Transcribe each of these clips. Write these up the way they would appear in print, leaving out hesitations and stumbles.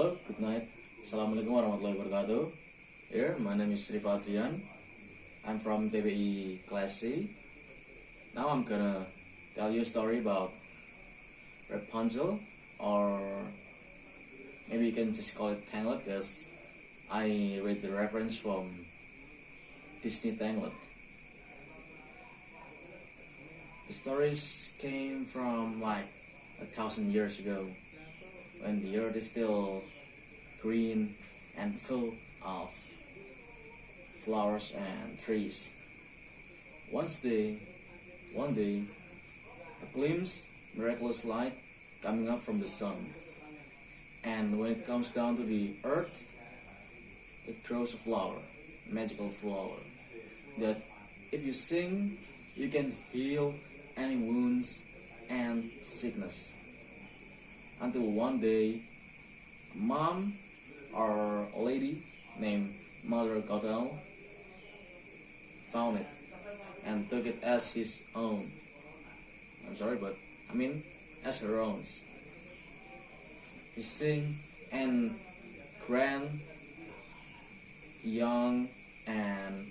Hello, good night. Assalamualaikum warahmatullahi wabarakatuh. Here, my name is Rifatrian. I'm from TBI Class C. Now I'm gonna tell you a story about Rapunzel, or maybe you can just call it Tangled, because I read the reference from Disney Tangled. The stories came from like 1,000 years ago, when the earth is still green and full of flowers and trees. One day, a glimpse, miraculous light coming up from the sun, and when it comes down to the earth, it grows a flower, a magical flower, that if you sing, you can heal any wounds and sickness. Until one day, a mom or a lady named Mother Gothel found it and took it as his own. As her own. He sing and grand, young, and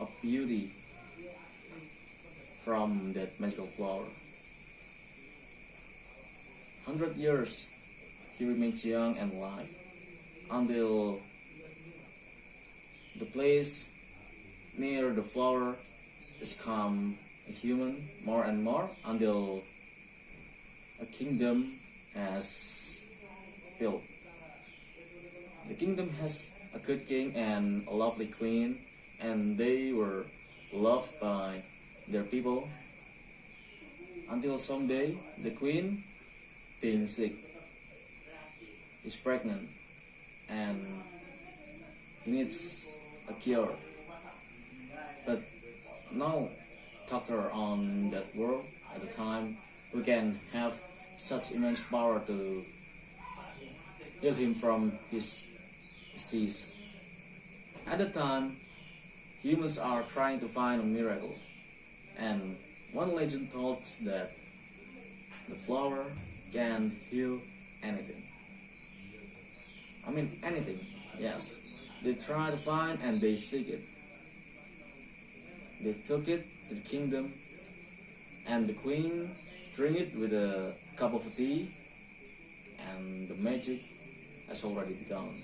a beauty from that magical flower. 100 years he remains young and alive, until the place near the flower become a human more and more, until a kingdom has built. The kingdom has a good king and a lovely queen, and they were loved by their people, until someday the queen, being sick, is pregnant, and he needs a cure. But no doctor on that world at the time who can have such immense power to heal him from his disease. At the time, humans are trying to find a miracle, and one legend tells that the flower can heal anything. Anything, yes. They try to find and they seek it. They took it to the kingdom, and the queen drank it with a cup of tea, and the magic has already begun.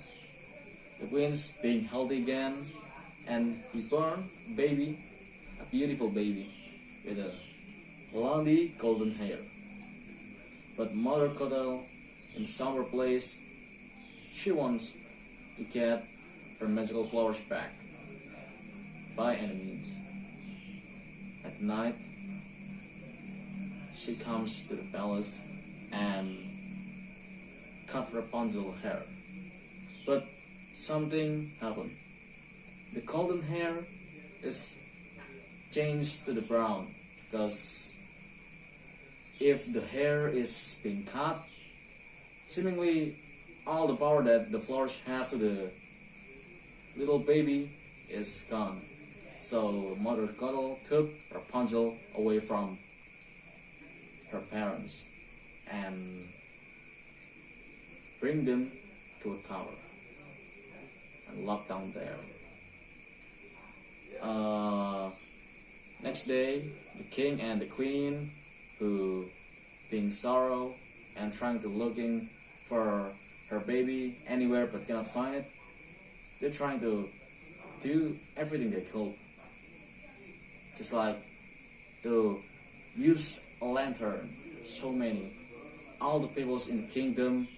The queen's being healthy again, and he born a baby, a beautiful baby, with a blondie golden hair. But Mother Gothel, in summer place, she wants to get her magical flowers back by any means. At night, she comes to the palace and cut Rapunzel's hair. But something happened. The golden hair is changed to the brown, because if the hair is being cut, seemingly all the power that the flowers have to the little baby is gone. So Mother Gothel took Rapunzel away from her parents and bring them to a tower and locked down there. Next day, the king and the queen, who being sorrow and trying to looking for her baby anywhere but cannot find it, they're trying to do everything they could, just like to use a lantern, so many, all the peoples in the kingdom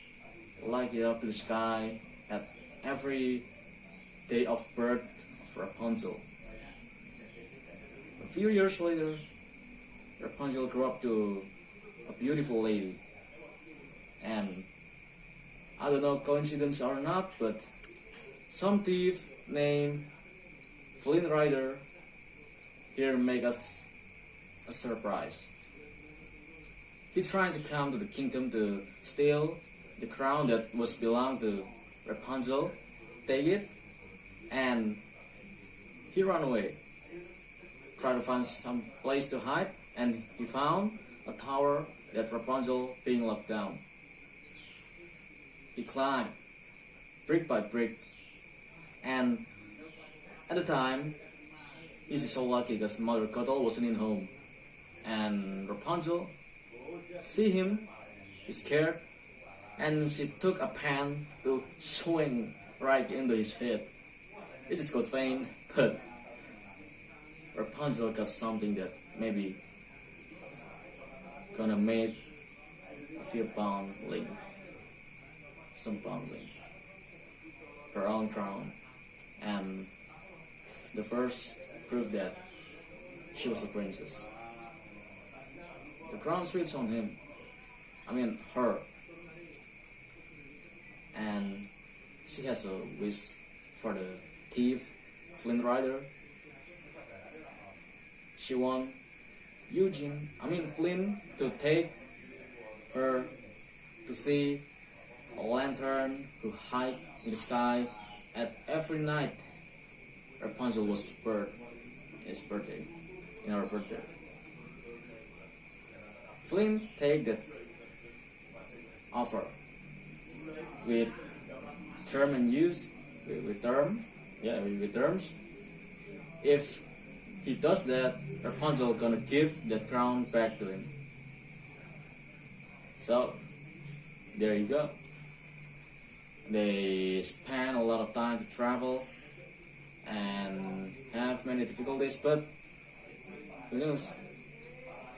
light it up to the sky at every day of birth of Rapunzel. A few years later, Rapunzel grew up to a beautiful lady, and I don't know coincidence or not, but some thief named Flynn Rider here make us a surprise. He tried to come to the kingdom to steal the crown that was belonged to Rapunzel, take it, and he ran away. Tried to find some place to hide, and he found a tower that Rapunzel being locked down. he climbed brick by brick, and at the time he's so lucky because Mother Gothel wasn't in home, and Rapunzel see him, he's scared, and she took a pan to swing right into his head. It is got faint, but Rapunzel got something that maybe gonna make a few poundling, some poundling, her own crown, and the first proof that she was a princess. The crown switched on him, her, and she has a wish for the thief, Flint Rider. She want Flint to take her to see a lantern to hide in the sky at every night. Rapunzel was his birthday, in her birthday. Flint take that offer with term and use, with terms. If he does that, Rapunzel gonna give that crown back to him. So there you go. They spend a lot of time to travel and have many difficulties, but who knows?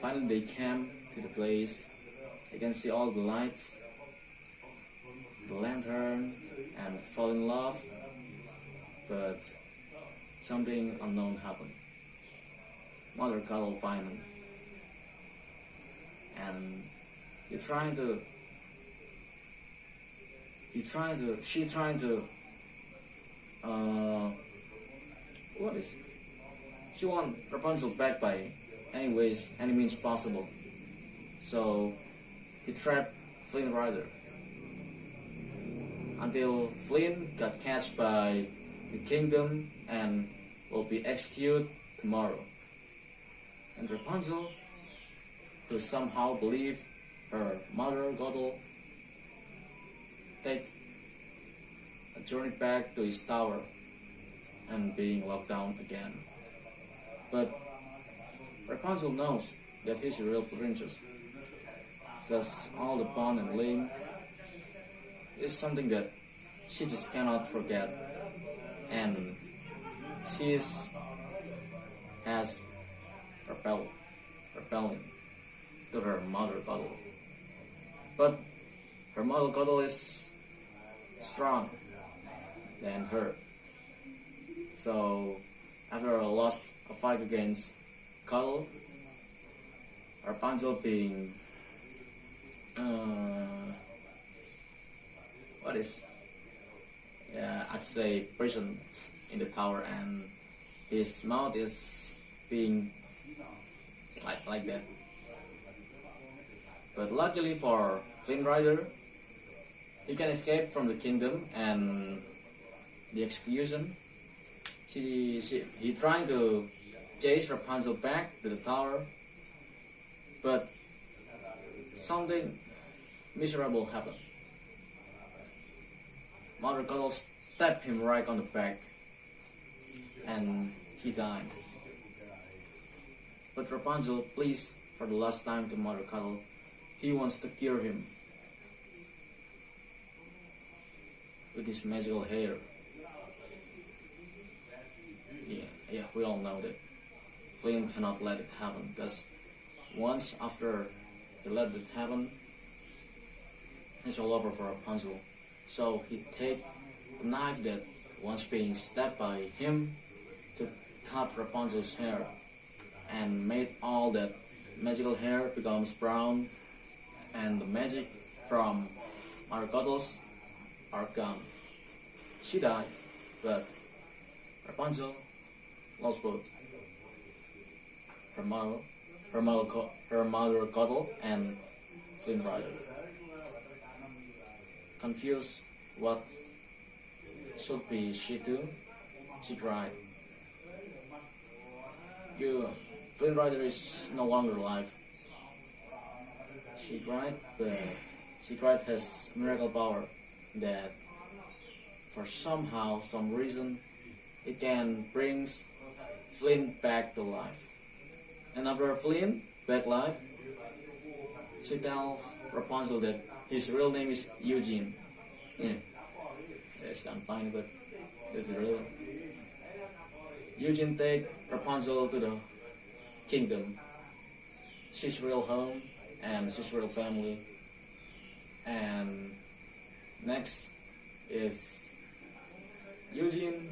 Finally they came to the place. They can see all the lights, the lantern, and fall in love. But something unknown happened. Mother Gothel find him, and she trying to she want Rapunzel back by any means possible. So he trapped Flint Rider until Flint got catched by the kingdom and will be executed tomorrow. And Rapunzel, who somehow believed her Mother Gothel, take a journey back to his tower and being locked down again. But Rapunzel knows that he's a real princess, because all the bond and link is something that she just cannot forget, and she has repelling to her Mother Gothel. But her Mother Gothel is strong than her. So after a fight against Gothel, Rapunzel being I'd say prison in the tower, and his mouth is being like that. But luckily for Flint Rider, he can escape from the kingdom and the execution. He trying to chase Rapunzel back to the tower, but something miserable happened. Mother Gothel stabbed him right on the back, and he died. But Rapunzel pleads for the last time to Mother Gothel. He wants to cure him with his magical hair. Yeah, we all know that Flint cannot let it happen, because once after he let it happen, it's all over for Rapunzel. So he take a knife that once being stabbed by him to cut Rapunzel's hair, and made all that magical hair becomes brown, and the magic from Mother Gothel's are gone. She died, but Rapunzel lost both her Mother Gothel and Flint Rider. Confused what should be she do, she cried. Flint Rider is no longer alive. She cried, but she cried has miracle power. that for somehow, some reason, it can bring Flynn back to life. And after Flynn back life, she tells Rapunzel that his real name is Eugene. It's kind of funny, but it's real. Eugene take Rapunzel to the kingdom. She's real home and she's real family. And next is Eugene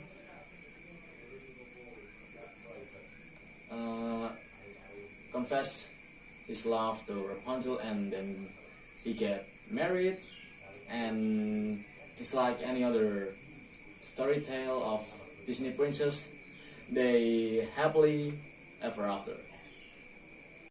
confess his love to Rapunzel, and then he get married, and just like any other story tale of Disney princess, they happily ever after.